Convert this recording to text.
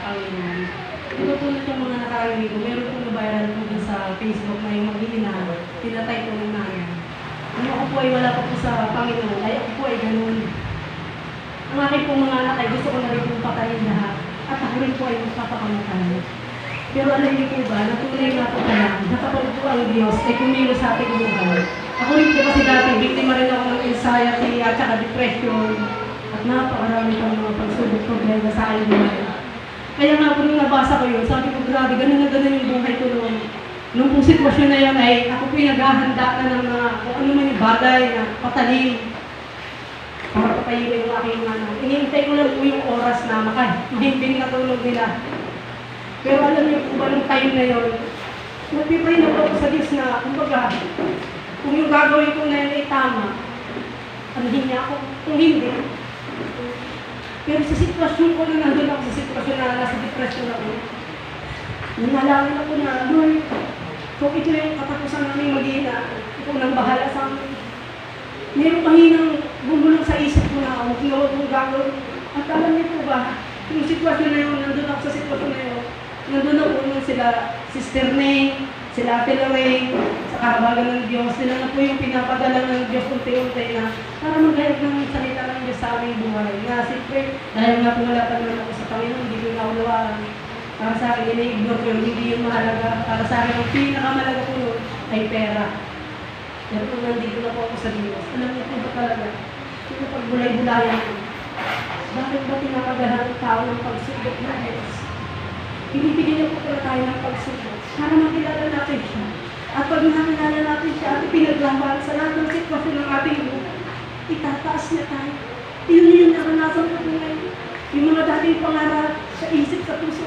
Panginoon. Ito po nitong mga nakaraang linggo, meron po na-viral po dun sa Facebook na yung mag-iina, tinatay po ng nanay. Ano ako po ay wala pa po sa Panginoon, ay ako po ay ganun. Ang aking pong mga anak ay gusto ko na rin pong patayin lahat. At ako rin po ay magpapakamatay. Pero alam niyo po ba, natunay nga po pala, nakapag po ang Diyos ay kumilos sa ating buhay. Ako rin po kasi dati, biktima rin ako ng anxiety at saka depression. At napakarami pang mga pagsubok problema sa aking buhay. Kaya nga po nung nabasa ko yun, sabi ko grabe, ganun na ganun yung buhay ko noon. Nung pong sitwasyon na yun ay ako po yung naghahanda na ng mga kung ano man yung bagay na patalim. Para patayin yung aking ano. Inihintay ko lang po yung oras na makahimbing na tulog nila. Pero alam niyo po ba nung time na yun, nagpipray na po ako sa Diyos na, kumbaga, kung yung gagawin ko na yun ay tama, anhin niya ako, kung hindi. Pero sa sitwasyon ko na nandun ako sa sitwasyon na nasa depression ako, nanalangin ako na, Lord, kung ito yung katapusan namin mag-iina, ikaw nang bahala sa amin. Mayroong mahinang bumulong sa isip ko na, huwag na huwag mong gagawin. At alam niyo po ba, yung sitwasyon na yun, nandun ako sa sitwasyon na yun, nandun ako nung sila, Sister Neng, sila Ate Lorraine, sa kahabagan ng Diyos, sila na po yung pinapadala ng Diyos unti-unti na para maghayag ng salita ng Diyos sa aming buhay. Nga, siyempre, dahil nga pumalatan naman ako sa Panginoon, hindi ko naunawaan. Para sa akin, ina-ignore ko yun, hindi yung mahalaga. Para sa akin, ang pinakamalaga ko nun ay pera. Pero kung nandito na po ako sa Diyos, alam niyo po ba talaga, yung pagbulay-bulayan ko, bakit ba tinakagahan ng tao ng pagsubok na Diyos? Binibigyan niyo po pala tayo ng pagsubok para makilala natin siya. At pag nakilala natin siya at pinaglaban sa lahat ng sitwasyon ng ating buhay, itataas niya tayo. Yun yung naranasan ko ngayon. Yung mga dating pangarap sa isip, sa puso,